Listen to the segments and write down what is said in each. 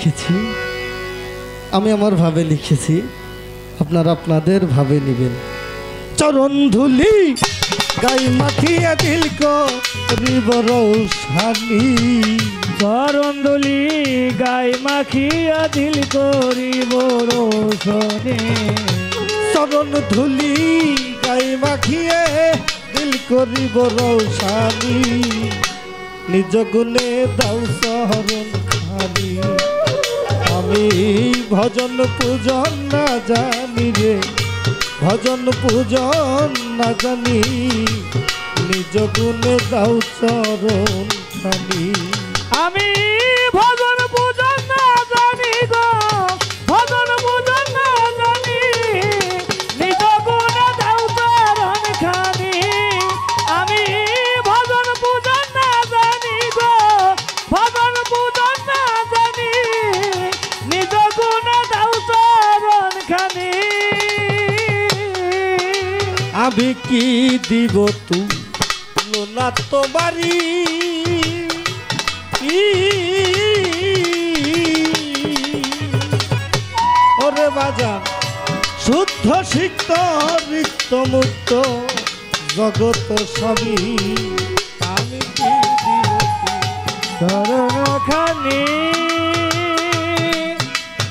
লিখেছি, আমি আমার ভাবে লিখেছি, আপনারা আপনাদের ভাবে নেবেন। চরণ ধুলি গাই মাখিয়া দিল করিব রৌশানি, চরণ ধুলি গাই মাখিয়া দিল করিব রোশনি, চরণ ধুলি গাই মাখিয়ে দিল করিব রৌশানি, নিজ গুণে দাও শরণ খানি। আমি ভজন পূজন না জানি রে, ভজন পূজন না জানি, নিজ গুণে দাও চরণ খানি। আমি ভজন পূজন না জানি গো, ভজন পূজন না জানি, নিজ গুণে দাও চরণ খানি। আমি ভজন পূজন না জানি গো, ভজন পূজন না জানি, নিজ গুণে দাও চরণ খানি। আমি কি দিব তু লোনা তোমারি, ওরে বাজান শুদ্ধ সিক্ত রিক্ত মুক্ত জগৎ সবই, আমি কি দিব চরণ খানি।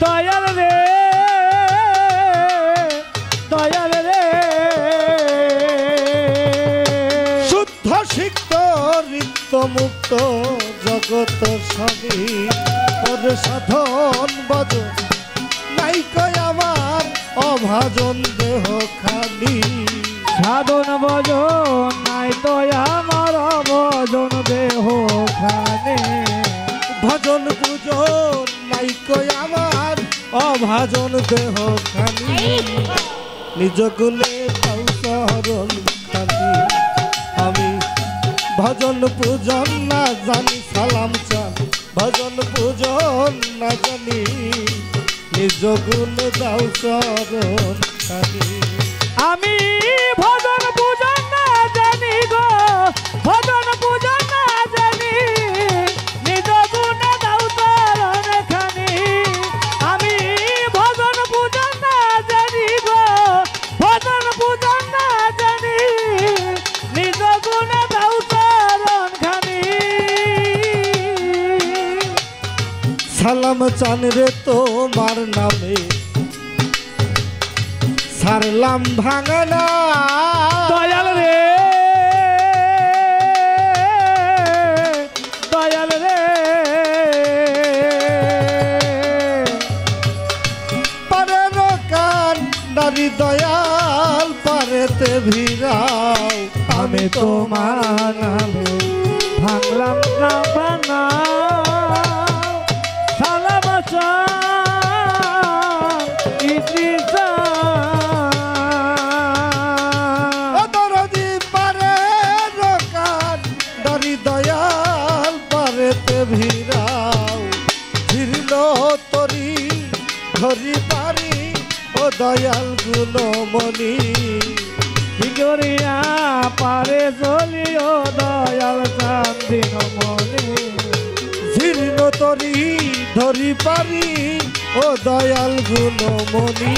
দয়াল রে, দয়াল রে, শুদ্ধ সিক্ত রিক্ত মুক্ত জগৎ সবই, ওরে সাধন ভজন নাই কয় আমার অভাজন দেহ খালি, সাধন ভজন নাই তো আমার ভজন দেহ খানে। ভজন পূজন নাই কয় আমার অভাজন দেহ খালি, নিজ গুণে দাও শরণ খালি। আমি ভজন পূজন না জানি সালাম চান, ভজন পূজন না জানি, নিজ গুণ দাও শরণ খালি। আমি ভজন পূজন না জানি গো, ভজন পূজন না জানি, নিজ গুণে দাও চরণ খানি। আমি ভজন পূজন না জানি গো, ভজন পূজন না জানি, নিজ গুণে দাও চরণ খানি। সালাম চান রে তোমার নামে সারলাম ভাঙনা, দয়াল রে, দয়াল রে, পারের কান নারী দয়াল পারেতে ভিড়াও, আমি তোমার নামে ভাঙলাম না বানা। সালাম চান ইদ্রিসা, দরদি পারের কান নারী দয়াল পারেতে ভিড়াও, ঝিরল তরি ধরি পারি ও দয়াল গুণমণি, ভিগরিয়া পারে চলিও দয়াল চান্দিন মনে। জীর্ণ তরি ধরি পারি ও দয়াল গুণমণি,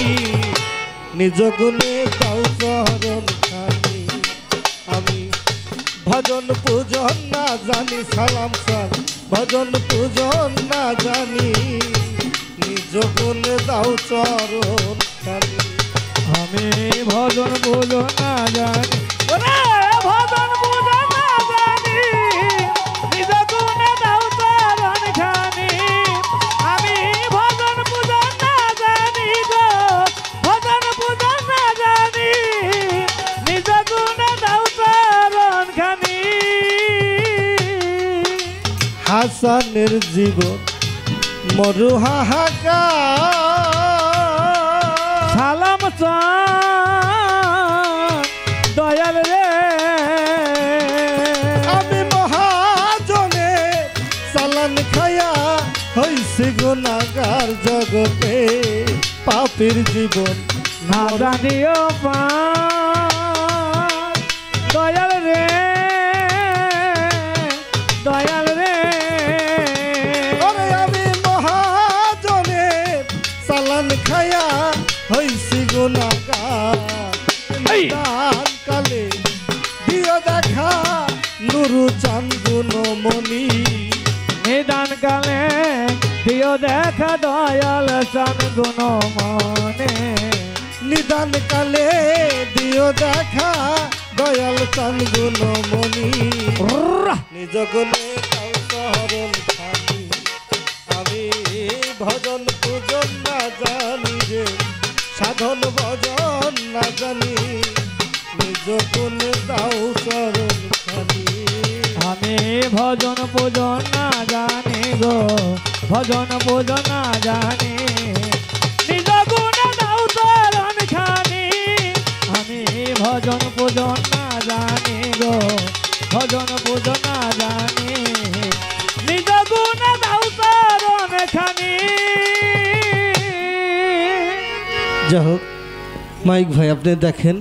নিজ গুণে দাও চরণ খানি। আমি ভজন পূজন না জানি সালাম চান, ভজন পূজন না জানি, নিজ গুণে দাও চরণ খানি। আমি ভজন পূজন না জানি, ওরে ভজন পূজন না জানি, নিজ গুণে দাও চরণ খানি। আমি ভজন পূজন না জানি গো, ভজন পূজন না জানি, নিজ গুণে দাও চরণ খানি। হাসানের জীবন মরু হাহাকার, সালাম চান দয়াল রে, আমি মহাজনে চালান খায়া হইছে গুনাহগার জগতে, পাপীর জীবন না জানিও পার। দয়াল রে, দয়াল রে, ওরে আমি মহা চালান খায়া হইছি গুনাহগার নিদান কালে দিও দেখা নুরু চাঁদ গুণমণি নিদান কালে দিও দেখা দয়াল চাঁদ গুণমণি নিদান কালে দিও দেখা দয়াল চাঁদ গুণমণি নিজ গুণে কাউ শহরণ খানি আমি ভজন পূজন না জানি রে সাধন ভজন না জানি নিজ গুণে দাও চরণ খানি আমি ভজন পূজন না জানি গো ভজন পূজন না জানি নিজ গুণে দাও চরণ খানি আমি ভজন পূজন না জানি গো ভজন পূজন না জানি নিজ গুণে দাও চরণ খানি। যাই হোক মাইক ভাই আপনি দেখেন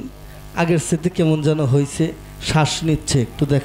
আগের স্মৃতি কেমন যেন হয়েছে শ্বাস নিচ্ছে একটু দেখেন।